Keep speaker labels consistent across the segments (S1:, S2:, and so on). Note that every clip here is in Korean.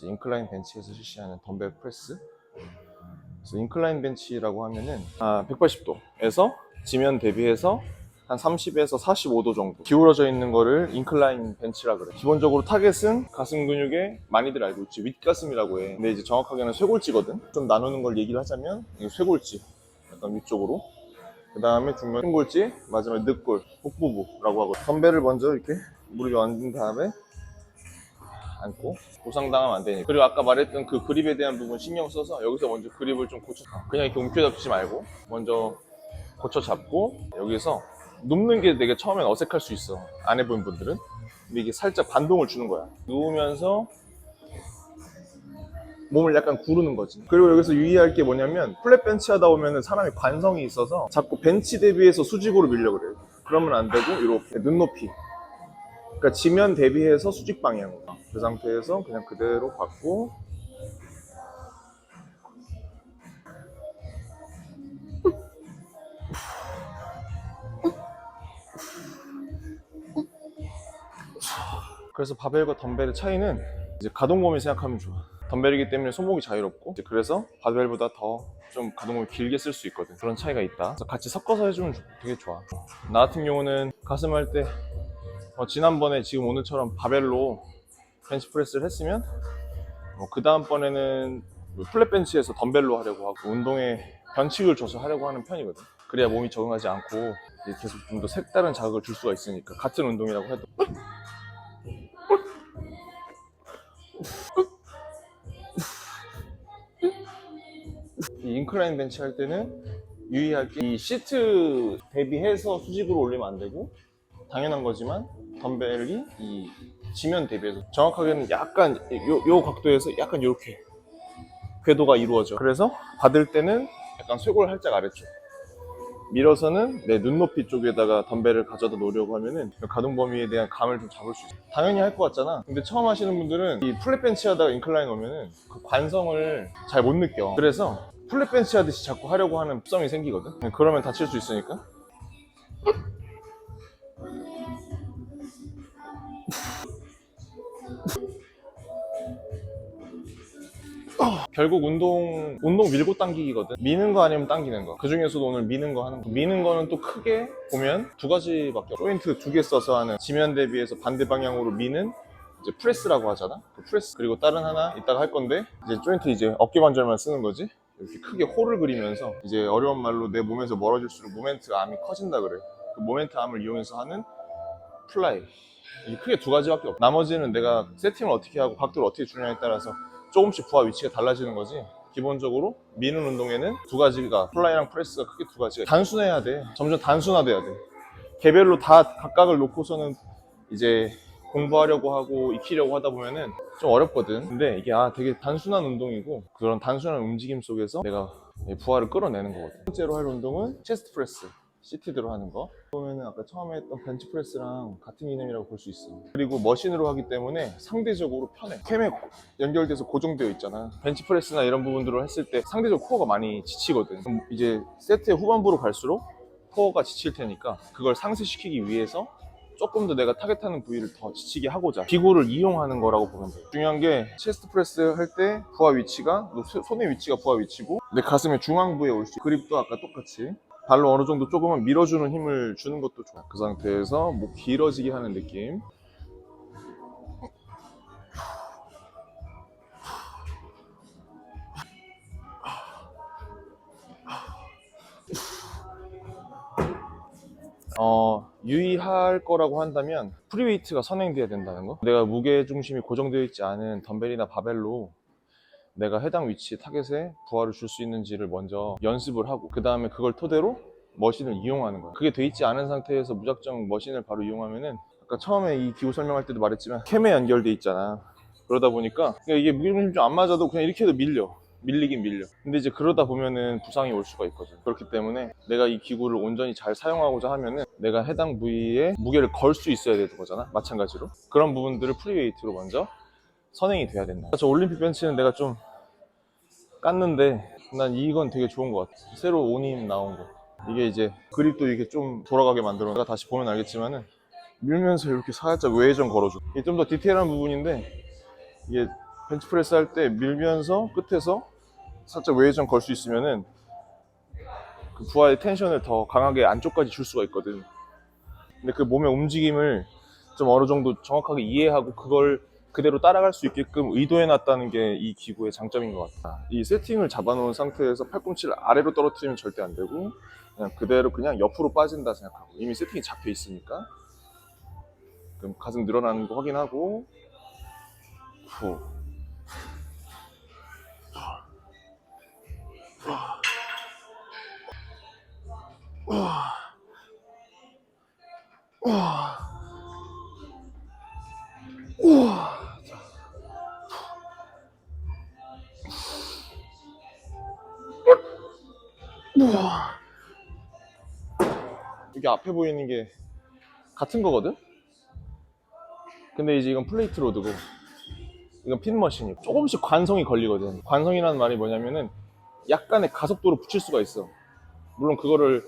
S1: 인클라인 벤치에서 실시하는 덤벨 프레스. 그래서 인클라인 벤치라고 하면은 180도에서 지면 대비해서 한 30에서 45도 정도 기울어져 있는 거를 인클라인 벤치라 그래. 기본적으로 타겟은 가슴 근육에 많이들 알고 있지 윗가슴이라고 해. 근데 이제 정확하게는 쇄골지거든. 좀 나누는 걸 얘기를 하자면 쇄골지 약간 위쪽으로, 그 다음에 중간 흉골지, 마지막에 늑골, 복부부라고 하고, 덤벨을 먼저 이렇게 무릎에 얹은 다음에 앉고, 부상당하면 안 되니까. 그리고 아까 말했던 그 그립에 대한 부분 신경 써서 여기서 먼저 그립을 좀 고쳐, 그냥 이렇게 움켜잡지 말고 먼저 고쳐 잡고, 여기서 눕는 게 되게 처음엔 어색할 수 있어, 안 해본 분들은. 근데 이게 살짝 반동을 주는 거야. 누우면서 몸을 약간 구르는 거지. 그리고 여기서 유의할 게 뭐냐면, 플랫 벤치 하다 보면 사람이 관성이 있어서 자꾸 벤치 대비해서 수직으로 밀려 그래요. 그러면 안 되고 이렇게 눈높이, 그러니까 지면 대비해서 수직 방향으로, 그 상태에서 그냥 그대로 받고, 그래서 바벨과 덤벨의 차이는 이제 가동범위 생각하면 좋아. 덤벨이기 때문에 손목이 자유롭고, 그래서 바벨보다 더 좀 가동범위 길게 쓸 수 있거든. 그런 차이가 있다. 그래서 같이 섞어서 해주면 되게 좋아. 나 같은 경우는 가슴 할 때 지난번에 지금 오늘처럼 바벨로 벤치프레스를 했으면 그 다음번에는 플랫 벤치에서 덤벨로 하려고 하고, 운동에 변칙을 줘서 하려고 하는 편이거든. 그래야 몸이 적응하지 않고 계속 좀 더 색다른 자극을 줄 수가 있으니까. 같은 운동이라고 해도. 이 인클라인 벤치 할 때는 유의할 게, 이 시트 대비해서 수직으로 올리면 안 되고, 당연한 거지만 덤벨이 이 지면 대비해서 정확하게는 약간 요 각도에서 약간 이렇게 궤도가 이루어져. 그래서 받을 때는 약간 쇄골 살짝 아래쪽 밀어서는 내 눈높이 쪽에다가 덤벨을 가져다 놓으려고 하면은 가동 범위에 대한 감을 좀 잡을 수 있어. 당연히 할 것 같잖아. 근데 처음 하시는 분들은 이 플랫 벤치 하다가 인클라인 오면은 그 관성을 잘 못 느껴. 그래서 플랫 bench 하듯이 자꾸 하려고 하는 습성이 생기거든. 그러면 다칠 수 있으니까. 결국 운동 밀고 당기기거든. 미는 거 아니면 당기는 거. 그 중에서도 오늘 미는 거 하는 거. 미는 거는 또 크게 보면 두 가지밖에 없어. 조인트 두 개 써서 하는, 지면 대비해서 반대 방향으로 미는 이제 프레스라고 하잖아. 그 프레스. 그리고 다른 하나 이따가 할 건데, 이제 조인트 이제 어깨 관절만 쓰는 거지. 이렇게 크게 홀을 그리면서, 이제 어려운 말로 내 몸에서 멀어질수록 모멘트 암이 커진다 그래. 그 모멘트 암을 이용해서 하는 플라이. 이게 크게 두 가지밖에 없어. 나머지는 내가 세팅을 어떻게 하고 각도를 어떻게 주냐에 따라서 조금씩 부하 위치가 달라지는 거지. 기본적으로 미는 운동에는 두 가지가, 플라이랑 프레스가 크게 두 가지가. 단순해야 돼. 점점 단순화돼야 돼. 개별로 다 각각을 놓고서는 이제 공부하려고 하고 익히려고 하다 보면은 좀 어렵거든. 근데 이게 되게 단순한 운동이고, 그런 단순한 움직임 속에서 내가 부하를 끌어내는 거거든. 첫 번째로 할 운동은 체스트 프레스, 시티드로 하는 거. 보면은 아까 처음에 했던 벤치 프레스랑 같은 개념이라고 볼 수 있어. 그리고 머신으로 하기 때문에 상대적으로 편해. 캠에 연결돼서 고정되어 있잖아. 벤치 프레스나 이런 부분들을 했을 때 상대적으로 코어가 많이 지치거든. 그럼 이제 세트의 후반부로 갈수록 코어가 지칠 테니까, 그걸 상쇄시키기 위해서 조금 더 내가 타겟하는 부위를 더 지치게 하고자 기구를 이용하는 거라고 보면 돼. 중요한 게, 체스트 프레스 할 때 부하 위치가, 손의 위치가 부하 위치고 내 가슴의 중앙부에 올 수 있고, 그립도 아까 똑같이 발로 어느 정도 조금은 밀어주는 힘을 주는 것도 좋아. 그 상태에서 목 길어지게 하는 느낌. 유의할 거라고 한다면 프리웨이트가 선행돼야 된다는 거. 내가 무게 중심이 고정되어 있지 않은 덤벨이나 바벨로 내가 해당 위치 타겟에 부하를 줄 수 있는지를 먼저 연습을 하고, 그 다음에 그걸 토대로 머신을 이용하는 거야. 그게 돼 있지 않은 상태에서 무작정 머신을 바로 이용하면은, 아까 처음에 이 기구 설명할 때도 말했지만 캠에 연결돼 있잖아. 그러다 보니까 이게 무게중심이 좀 안 맞아도 그냥 이렇게 해도 밀리긴 밀려. 근데 이제 그러다 보면은 부상이 올 수가 있거든. 그렇기 때문에 내가 이 기구를 온전히 잘 사용하고자 하면은 내가 해당 부위에 무게를 걸 수 있어야 되는 거잖아. 마찬가지로 그런 부분들을 프리웨이트로 먼저 선행이 돼야 된다. 저 올림픽 벤치는 내가 좀 깠는데, 난 이건 되게 좋은 것 같아. 새로 오님 나온 거. 이게 이제 그립도 이렇게 좀 돌아가게 만들어. 내가 다시 보면 알겠지만은 밀면서 이렇게 살짝 외회전 걸어줘. 이게 좀 더 디테일한 부분인데, 이게 벤치프레스 할 때 밀면서 끝에서 살짝 웨이전 걸 수 있으면은 그 부하의 텐션을 더 강하게 안쪽까지 줄 수가 있거든. 근데 그 몸의 움직임을 좀 어느 정도 정확하게 이해하고 그걸 그대로 따라갈 수 있게끔 의도해놨다는 게 이 기구의 장점인 것 같아. 이 세팅을 잡아놓은 상태에서 팔꿈치를 아래로 떨어뜨리면 절대 안 되고 그냥 그대로 그냥 옆으로 빠진다 생각하고 이미 세팅이 잡혀 있으니까. 그럼 가슴 늘어나는 거 확인하고 후. 이게 앞에 보이는 게 같은 거거든? 근데 이제 이건 플레이트 로드고 이건 핀머신이고 조금씩 관성이 걸리거든. 관성이라는 말이 뭐냐면은 약간의 가속도로 붙일 수가 있어. 물론 그거를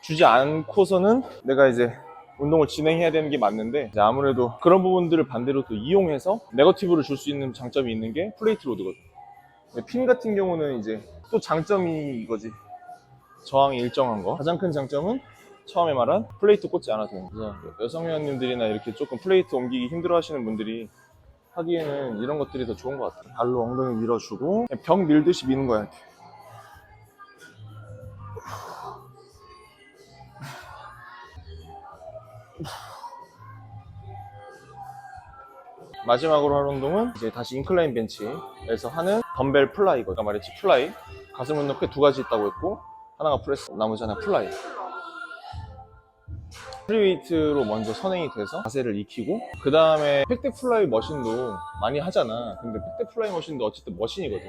S1: 주지 않고서는 내가 이제 운동을 진행해야 되는 게 맞는데 이제 아무래도 그런 부분들을 반대로 또 이용해서 네거티브를 줄 수 있는 장점이 있는 게 플레이트 로드거든. 근데 핀 같은 경우는 이제 또 장점이 이거지. 저항이 일정한 거. 가장 큰 장점은 처음에 말한 플레이트 꽂지 않아도 되는 거죠. 여성 회원님들이나 이렇게 조금 플레이트 옮기기 힘들어 하시는 분들이 하기에는 이런 것들이 더 좋은 것 같아요. 발로 엉덩이 밀어주고 그냥 벽 밀듯이 미는 거야 이렇게. 마지막으로 할 운동은 이제 다시 인클라인 벤치에서 하는 덤벨 플라이거든. 아까 말했지 플라이. 가슴 운동 크게 두 가지 있다고 했고 하나가 프레스, 나머지 하나 플라이. 프리웨이트로 먼저 선행이 돼서 자세를 익히고 그 다음에 팩덱 플라이 머신도 많이 하잖아. 근데 팩덱 플라이 머신도 어쨌든 머신이거든.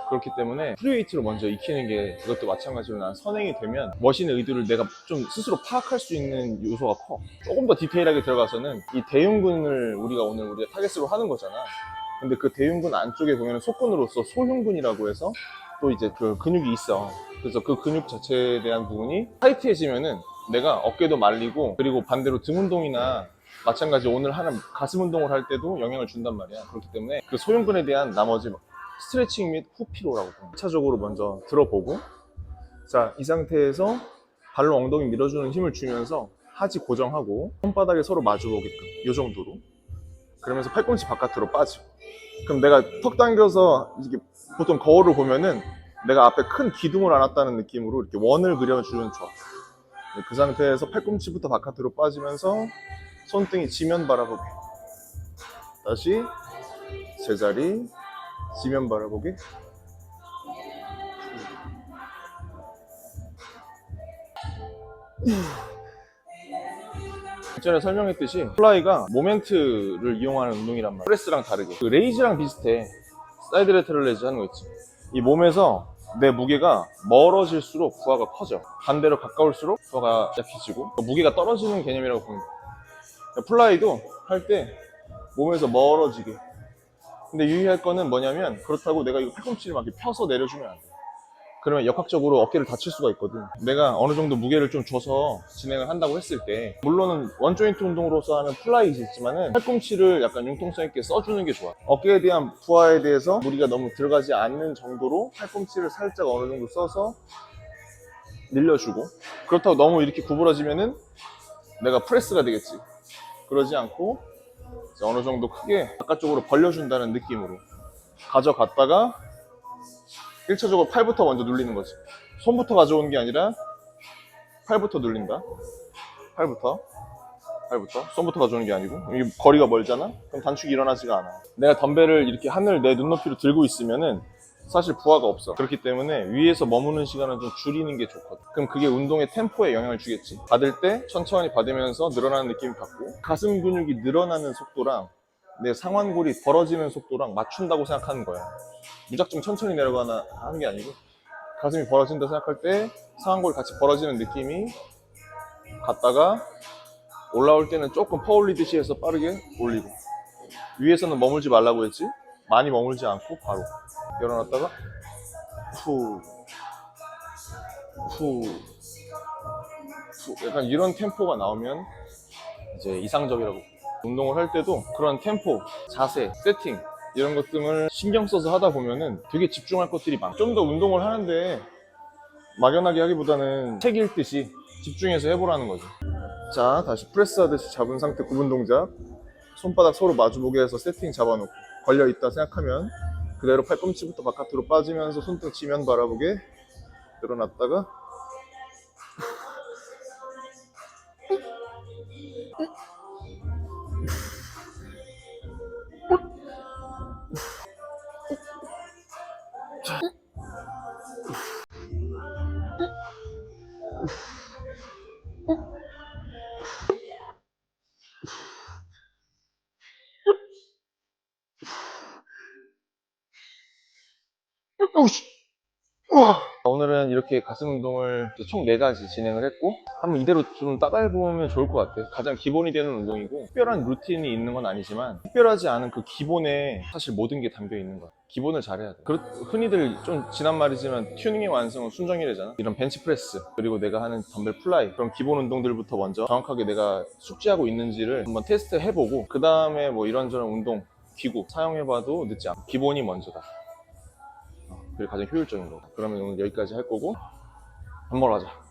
S1: 그렇기 때문에 프리웨이트로 먼저 익히는 게 그것도 마찬가지로 난 선행이 되면 머신의 의도를 내가 좀 스스로 파악할 수 있는 요소가 커. 조금 더 디테일하게 들어가서는 이 대흉근을 우리가 타겟으로 하는 거잖아. 근데 그 대흉근 안쪽에 보면 속근으로서 소흉근이라고 해서 또 이제 그 근육이 있어. 그래서 그 근육 자체에 대한 부분이 타이트해지면은 내가 어깨도 말리고 그리고 반대로 등 운동이나 마찬가지 오늘 하는 가슴 운동을 할 때도 영향을 준단 말이야. 그렇기 때문에 그 소흉근에 대한 나머지 스트레칭 및 후피로라고 1차적으로 먼저 들어보고 자, 이 상태에서 발로 엉덩이 밀어주는 힘을 주면서 하지 고정하고 손바닥에 서로 마주보게끔 이 정도로 그러면서 팔꿈치 바깥으로 빠지고 그럼 내가 턱 당겨서 이렇게 보통 거울을 보면은 내가 앞에 큰 기둥을 안았다는 느낌으로 이렇게 원을 그려주면 좋아. 그 상태에서 팔꿈치부터 바깥으로 빠지면서 손등이 지면 바라보기 다시 제자리 지면 바라보기 전에 설명했듯이 플라이가 모멘트를 이용하는 운동이란 말이야. 프레스랑 다르게 그 레이즈랑 비슷해. 사이드 레터럴 레이즈 하는 거 있지. 이 몸에서 내 무게가 멀어질수록 부하가 커져. 반대로 가까울수록 부하가 약해지고 무게가 떨어지는 개념이라고 보면 돼. 플라이도 할 때 몸에서 멀어지게. 근데 유의할 거는 뭐냐면 그렇다고 내가 이거 팔꿈치를 막 이렇게 펴서 내려주면 안 돼. 그러면 역학적으로 어깨를 다칠 수가 있거든. 내가 어느 정도 무게를 좀 줘서 진행을 한다고 했을 때 물론은 원조인트 운동으로서 하는 플라이이지만은 팔꿈치를 약간 융통성 있게 써주는 게 좋아. 어깨에 대한 부하에 대해서 무리가 너무 들어가지 않는 정도로 팔꿈치를 살짝 어느 정도 써서 늘려주고 그렇다고 너무 이렇게 구부러지면은 내가 프레스가 되겠지. 그러지 않고 어느 정도 크게 바깥쪽으로 벌려준다는 느낌으로 가져갔다가 1차적으로 팔부터 먼저 눌리는 거지. 손부터 가져오는 게 아니라 팔부터 눌린다. 팔부터 손부터 가져오는 게 아니고 이게 거리가 멀잖아? 그럼 단축이 일어나지가 않아. 내가 덤벨을 이렇게 하늘 내 눈높이로 들고 있으면은 사실 부하가 없어. 그렇기 때문에 위에서 머무는 시간을 좀 줄이는 게 좋거든. 그럼 그게 운동의 템포에 영향을 주겠지. 받을 때 천천히 받으면서 늘어나는 느낌이 받고 가슴 근육이 늘어나는 속도랑 내 상완골이 벌어지는 속도랑 맞춘다고 생각하는 거야. 무작정 천천히 내려가나 하는 게 아니고 가슴이 벌어진다 생각할 때 상완골이 같이 벌어지는 느낌이 갔다가 올라올 때는 조금 퍼올리듯이 해서 빠르게 올리고 위에서는 머물지 말라고 했지. 많이 머물지 않고 바로 열어놨다가 후 약간 이런 템포가 나오면 이제 이상적이라고. 운동을 할 때도 그런 템포, 자세, 세팅 이런 것 등을 신경 써서 하다 보면은 되게 집중할 것들이 많아. 좀 더 운동을 하는데 막연하게 하기보다는 책 읽듯이 집중해서 해보라는 거죠. 자, 다시 프레스 하듯이 잡은 상태 구분 동작. 손바닥 서로 마주보게 해서 세팅 잡아놓고 걸려있다 생각하면 그대로 팔꿈치부터 바깥으로 빠지면서 손등 지면 바라보게 늘어났다가 오늘은 이렇게 가슴 운동을 총 4가지 진행을 했고 한번 이대로 좀 따라해보면 좋을 것 같아요. 가장 기본이 되는 운동이고 특별한 루틴이 있는 건 아니지만 특별하지 않은 그 기본에 사실 모든 게 담겨 있는 거야. 기본을 잘해야 돼. 흔히들 좀 지난 말이지만 튜닝의 완성은 순정이래잖아. 이런 벤치프레스 그리고 내가 하는 덤벨 플라이 그런 기본 운동들부터 먼저 정확하게 내가 숙지하고 있는지를 한번 테스트 해보고 그 다음에 뭐 이런저런 운동 기구 사용해봐도 늦지 않아. 기본이 먼저다. 그게 가장 효율적인 거고. 그러면 오늘 여기까지 할 거고 밥 먹으러 가자.